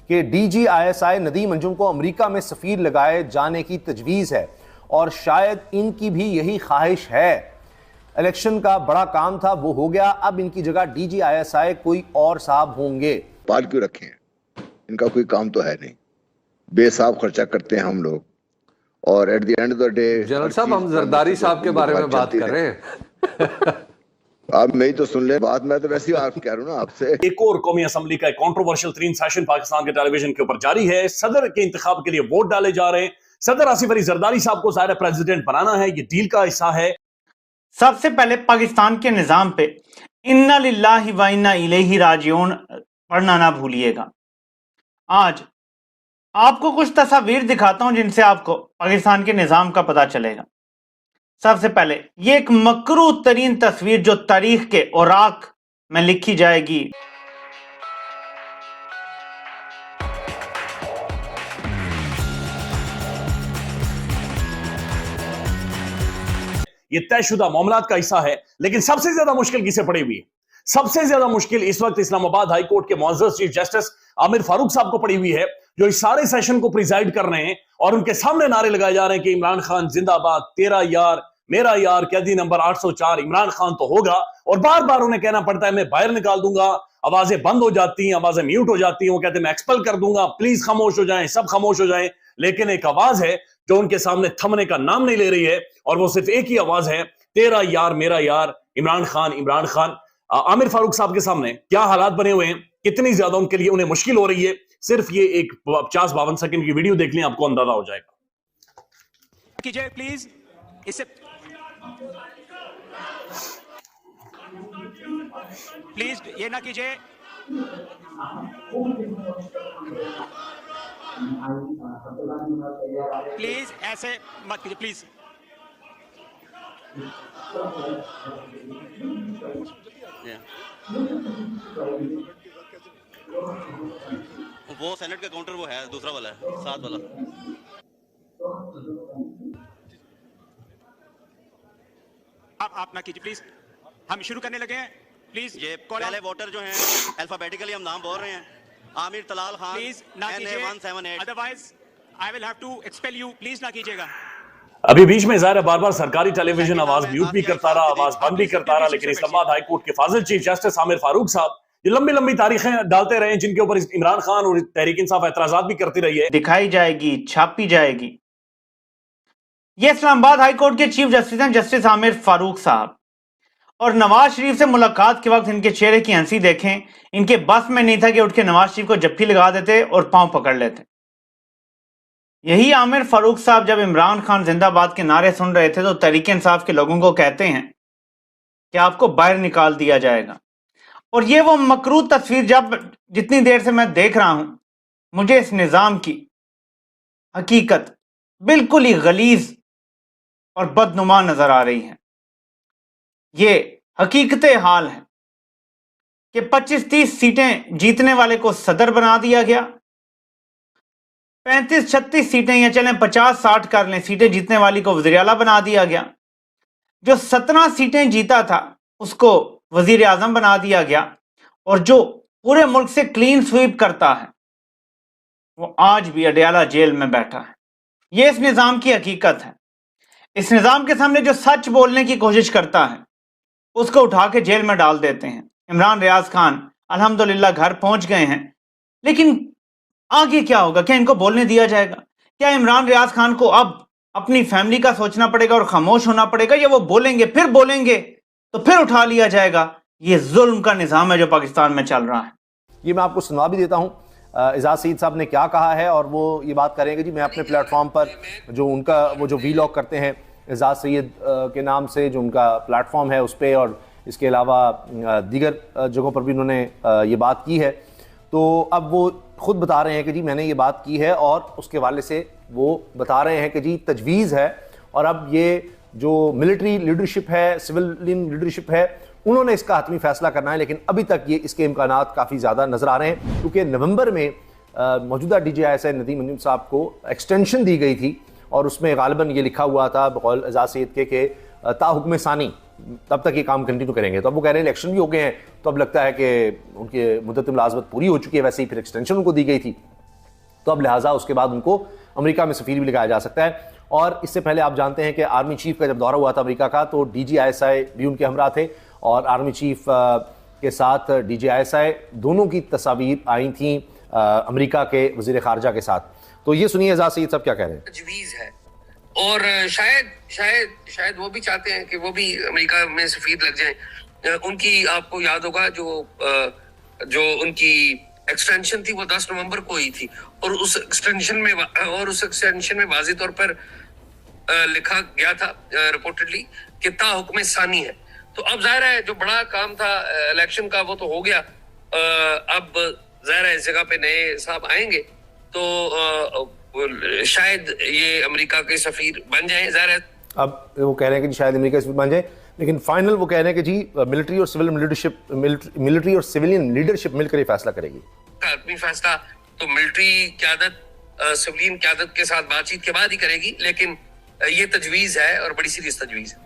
कि DGISI नदीम अंजुम को America में सफीर लगाए जाने की तजवीज़ है और शायद इनकी भी यही ख्वाहिश है। इलेक्शन का बड़ा काम था, वो हो गया, अब इनकी जगह DGISI कोई और साहब होंगे। पाल क्यों रखे हैं? इनका कोई काम तो है नहीं, बेसाब खर्चा करते हैं हम लोग। और at the end of the day general साहब, हम जरदारी साहब के बारे में बात कर रहे हैं। आप मेरी तो सुन ले बात, मैं तो वैसे ही आप कह रहा हूं ना आपसे। एक और कौमी असम्बली का कंट्रोवर्शियल तरीन सेशन पाकिस्तान के टेलीविजन के ऊपर जारी है। सदर के इंतखाब के लिए वोट डाले जा रहे हैं। सदर आसिफ अली जरदारी साहब को ज़ाहिर प्रेसिडेंट बनाना है, ये डील का हिस्सा है। सबसे पहले पाकिस्तान के निजाम पे इन्ना लिल्लाहि व इन्ना इलैहि राजिऊन पढ़ना ना भूलिएगा। आज आपको कुछ तस्वीर दिखाता हूं जिनसे आपको पाकिस्तान के निजाम का पता चलेगा। सबसे पहले ये एक मकरू तरीन तस्वीर जो तारीख के औराक में लिखी जाएगी। ये तयशुदा मामलात का हिस्सा है, लेकिन सबसे ज्यादा मुश्किल किसे पड़ी हुई है? सबसे ज्यादा मुश्किल इस वक्त इस्लामाबाद हाई कोर्ट के मुअज़्ज़ज़ चीफ जस्टिस आमिर फारूक साहब को पड़ी हुई है, जो इस सारे सेशन को प्रिजाइड कर रहे हैं और उनके सामने नारे लगाए जा रहे हैं कि इमरान खान जिंदाबाद, तेरा यार मेरा यार, कैदी नंबर 804 इमरान खान तो होगा। और बार बार उन्हें कहना पड़ता है मैं बाहर निकाल दूंगा, आवाजें बंद हो जाती हैं, आवाजें म्यूट हो जाती हैं, वो कहते हैं मैं एक्सपेल कर दूंगा, प्लीज खामोश हो जाएं, सब खामोश हो जाएं। लेकिन एक आवाज है जो उनके सामने थमने का नाम नहीं ले रही है, और वो सिर्फ एक ही आवाज है, तेरा यार मेरा यार इमरान खान, इमरान खान। आमिर फारूक साहब के सामने क्या हालात बने हुए हैं, कितनी ज्यादा उनके लिए उन्हें मुश्किल हो रही है, सिर्फ ये एक 50-52 सेकंड की वीडियो देख लें, आपको अंदाजा हो जाएगा। कीजिए प्लीज, इससे प्लीज ये ना कीजिए। प्लीज ऐसे मत कीजिए प्लीज। वो सेनेट का काउंटर वो है, दूसरा वाला है, साथ वाला। आप ना कीजिए प्लीज, हम शुरू करने लगे हैं प्लीज। ये पहले वोटर जो हैं अल्फाबेटिकली हम नाम बोल रहे हैं। आमिर तलाल खान, प्लीज ना कीजिए, 178, otherwise I will have to expel you. Please ना कीजिएगा। अभी बीच में ज़ाहिर बार बार सरकारी टेलीविजन आवाज म्यूट भी करता रहा, आवाज बंद भी करता रहा, लेकिन इस्लामाबाद हाई कोर्ट के फाजिल चीफ जस्टिस आमिर फारूक साहब ये लंबी लंबी तारीखें डालते रहे, जिनके ऊपर इमरान खान और तहरीक इंसाफ एतराजात भी करती रही है। दिखाई जाएगी, छापी जाएगी। ये इस्लामाबाद हाई कोर्ट के चीफ जस्टिस हैं, जस्टिस आमिर फारूक साहब। और नवाज शरीफ से मुलाकात के वक्त इनके चेहरे की हंसी देखें, इनके बस में नहीं था कि उठ के नवाज शरीफ को जप्फी लगा देते और पांव पकड़ लेते। यही आमिर फारूक साहब जब इमरान खान जिंदाबाद के नारे सुन रहे थे तो तहरीक इंसाफ के लोगों को कहते हैं कि आपको बाहर निकाल दिया जाएगा। और ये वो मकरू तस्वीर, जब जितनी देर से मैं देख रहा हूं, मुझे इस निजाम की हकीकत बिल्कुल ही गलीज और बदनुमा नजर आ रही है। ये हकीकत हाल है कि 25-30 सीटें जीतने वाले को सदर बना दिया गया, 35-36 सीटें या चलें 50-60 कर लें, सीटें जीतने वाली को वज़ीर आला बना दिया गया। जो 17 सीटें जीता था उसको वजीर आजम बना दिया गया, और जो पूरे मुल्क से क्लीन स्वीप करता है वो आज भी अडयाला जेल में बैठा है। ये इस निज़ाम की हकीकत है। इस निज़ाम के सामने जो सच बोलने की कोशिश करता है उसको उठा के जेल में डाल देते हैं। इमरान रियाज खान अल्हम्दुलिल्लाह घर पहुंच गए हैं, लेकिन आगे क्या होगा? क्या इनको बोलने दिया जाएगा? क्या इमरान रियाज खान को अब अपनी फैमिली का सोचना पड़ेगा और खामोश होना पड़ेगा, या वो बोलेंगे तो फिर उठा लिया जाएगा? ये जुल्म का निज़ाम है जो पाकिस्तान में चल रहा है। ये मैं आपको सुना भी देता हूँ एजाज सईद साहब ने क्या कहा है, और वो ये बात करेंगे जी। मैं अपने प्लेटफॉर्म पर जो उनका वो जो वीलॉग करते हैं एजाज सईद के नाम से जो उनका प्लेटफॉर्म है उस पर, और इसके अलावा दीगर जगहों पर भी उन्होंने ये बात की है। तो अब वो खुद बता रहे हैं कि जी मैंने ये बात की है, और उसके वाले से वो बता रहे हैं कि जी तजवीज़ है, और अब ये जो मिलिट्री लीडरशिप है, सिविलियन लीडरशिप है, उन्होंने इसका हतमी फैसला करना है। लेकिन अभी तक ये इसके इम्कानात काफ़ी ज़्यादा नज़र आ रहे हैं, क्योंकि नवंबर में मौजूदा DGISI नदीम अंजुम साहब को एक्सटेंशन दी गई थी, और उसमें गालिबन ये लिखा हुआ था बकौल एजाज सईद के ताहुक्म सानी तब तक ये काम कंटिन्यू करेंगे। तो अब वो कह रहे हैं इलेक्शन भी हो गए हैं, तो अब लगता है कि उनकी मुद्दत मुलाजमत पूरी हो चुकी है, वैसे ही फिर एक्सटेंशन उनको दी गई थी। तो अब लिहाजा उसके बाद उनको अमेरिका में सफीर भी लगाया जा सकता है। और इससे पहले आप जानते हैं कि आर्मी चीफ का जब दौरा हुआ था अमेरिका का, तो DGISI भी उनके हमरा थे और आर्मी चीफ के साथ DGISI दोनों की तस्वीर आई थी अमेरिका के वजीर खारजा के साथ। तो ये सुनिए एजाज सईद साहब क्या कह रहे हैं। तजवीज़ है और शायद वो भी चाहते हैं कि वो भी अमेरिका में सफीर लग जाएं। उनकी आपको याद होगा जो उनकी एक्सटेंशन थी वो 10 नवंबर को ही थी और उस एक्सटेंशन में वाज़ी तौर पर लिखा गया था रिपोर्टेडली कि ता हुक्म सानी है। तो अब जाहिर है जो बड़ा काम था इलेक्शन का वो तो हो गया। अब जाहिर है इस जगह पे नए साहब आएंगे तो शायद ये अमेरिका के सफीर बन जाएं। जाहिर है अब वो कह रहे हैं कि शायद अमेरिका के सफीर बन जाए, लेकिन फाइनल वो कह रहे हैं कि जी मिलिट्री और सिविलियन लीडरशिप मिलकर ये फैसला करेगी। आदमी फैसला तो मिलिट्री क़यादत सिविलियन क़यादत के साथ बातचीत के बाद ही करेगी, लेकिन ये तजवीज़ है और बड़ी सीरियस तजवीज़ है।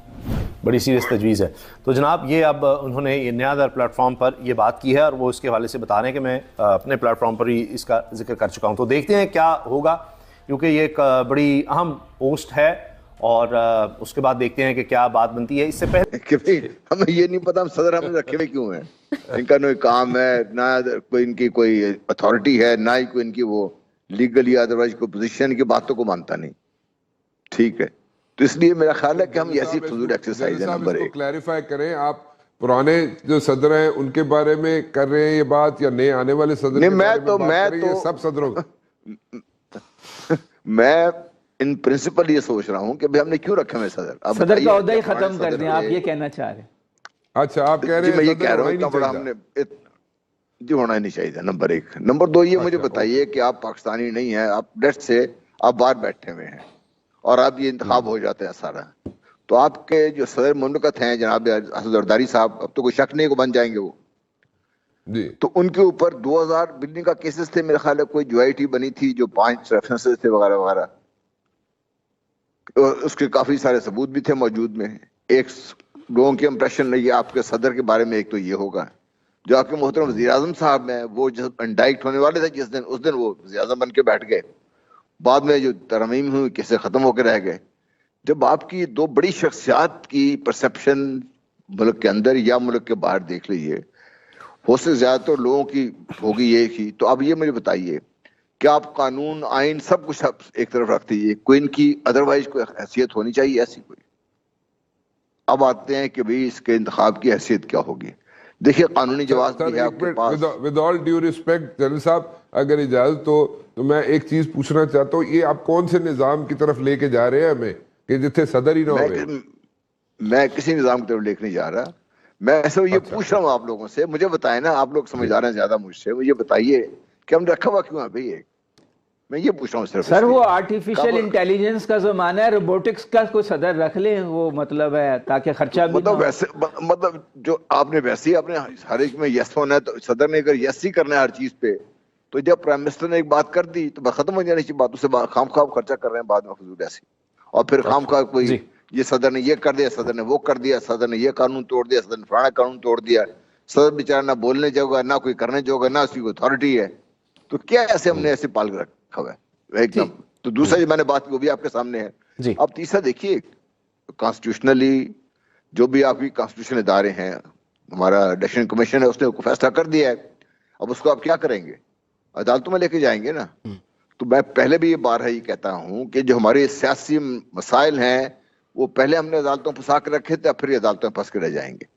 बड़ी सीरियस तजवीज़ है। तो जनाब ये अब उन्होंने ये नया प्लेटफॉर्म पर ये बात की है और वो इसके हवाले से बता रहे हैं कि मैं अपने प्लेटफॉर्म पर ही इसका जिक्र कर चुका हूँ। तो देखते हैं क्या होगा, क्योंकि ये एक बड़ी अहम पोस्ट है और उसके बाद देखते हैं कि क्या बात बनती है। इससे पहले कि भाई हमें ये नहीं पता हम सदर हमें रखे हुए क्यों हैं। इनका कोई काम है ना, कोई इनकी कोई अथॉरिटी है ना, ही कोई इनकी वो लीगल या अदरवाइज कोई पोजीशन की बातों को मानता नहीं। ठीक है, तो इसलिए मेरा ख्याल है कि हम ऐसी फजूल एक्सरसाइज है। नंबर 1 क्लैरिफाई करें, आप पुराने जो सदर हैं उनके बारे में कर रहे हैं ये बात या नए आने वाले सदर नहीं, के मैं बारे में तो बात कर रहे हैं, ये सब सदरों मैं इन प्रिंसिपल ये सोच रहा हूँ कि भाई हमने क्यों रखे हुए सदर। अब सदर का ओहदा ही खत्म कर दें, आप ये कहना चाह रहे हैं। अच्छा, आप कह रहे हैं मैं ये कह रहा हूँ इतना बड़ा हमने जी होना ही नहीं चाहिए। नंबर 1। नंबर 2 ये मुझे बताइए कि आप पाकिस्तानी नहीं है, आप डेट से आप बाहर बैठे हुए हैं और अब ये इंतखाब हो जाता है सारा, तो आपके जो सदर मुमलकत हैं जनाब जरदारी साहब, अब तो कोई शक नहीं को बन जाएंगे वो जी। तो उनके ऊपर 2000 बिल्डिंग का केसेस थे मेरे ख्याल है, कोई ज्वाइटी बनी थी जो 5 रेफरेंसेस थे वगैरह वगैरह, उसके काफी सारे सबूत भी थे मौजूद में। एक लोगों की इंप्रेशन नहीं है आपके सदर के बारे में, एक तो ये होगा जो आपके मोहतरम वज़ीर आज़म साहब हैं, वो जब इंडाइक्ट होने वाले थे जिस दिन, उस दिन वो वज़ीर आज़म बन के बैठ गए, बाद में जो तरमीम हुई कैसे खत्म होकर रह गए। जब आपकी 2 बड़ी शख्सियात की परसेप्शन मुल्क के अंदर या मुल्क के बाहर देख लीजिए, हो से ज्यादातर लोगों की होगी एक ही। तो अब ये मुझे बताइए कि आप कानून आइन सब कुछ एक तरफ रख दीजिए, कोई इनकी अदरवाइज कोई हैसियत होनी चाहिए ऐसी कोई। अब आते हैं कि भाई इसके इंतखाब की हैसियत क्या होगी। देखिए कानूनी जवाब भी है आपके पास। With all due respect general साहब, अगर इजाजत हो तो मैं एक चीज पूछना चाहता हूँ, ये आप कौन से निजाम की तरफ लेके जा रहे हैं हमें कि जिथे सदर ही ना हो? मैं किसी निजाम की तरफ लेके नहीं जा रहा, मैं ऐसे ये पूछ रहा हूँ आप लोगों से। मुझे बताएं ना, आप लोग समझ आ रहे हैं ज्यादा मुझसे, मुझे बताइए कि हमने रखा हुआ क्यों है भाई। एक मैं ये पूछ रहा हूँ सिर्फ। सर वो आर्टिफिशियल इंटेलिजेंस का जमाना है, रोबोटिक्स का कोई सदर रख लें, वो मतलब है ताकि खर्चा भी मतलब वैसे मतलब जो आपने वैसे ही आपने हर एक में यस होना है, तो सदर ने अगर यस ही करना है हर चीज पे, तो जब प्राइम मिनिस्टर ने एक बात कर दी तो खत्म हो जानी चाहिए बात। उससे खाम खा खर्चा कर रहे हैं बाद में फजूल ऐसी, और फिर खाम खा कोई ये सदर ने ये कर दिया, सदर ने वो कर दिया, सदर ने ये कानून तोड़ दिया, सदर ने फलाना कानून तोड़ दिया। सदर बेचारा ना बोलने जोगा, ना कोई करने जोगा, ना उसकी कोई अथॉरिटी है। तो क्या ऐसे हमने ऐसे पाल रखा हुआ है एकदम। तो दूसरा जो मैंने बात की वो भी आपके सामने है। अब तीसरा देखिए, कॉन्स्टिट्यूशनली जो भी आपकी कॉन्स्टिट्यूशन इदारे हैं, हमारा इलेक्शन कमीशन है, उसने फैसला कर दिया है, अब उसको आप क्या करेंगे, अदालतों में लेके जाएंगे ना। तो मैं पहले भी ये बार है ये कहता हूँ कि जो हमारे सियासी मसाइल हैं वो पहले हमने अदालतों में फंसा के रखे थे, अब फिर अदालतों में फंस के रह जाएंगे।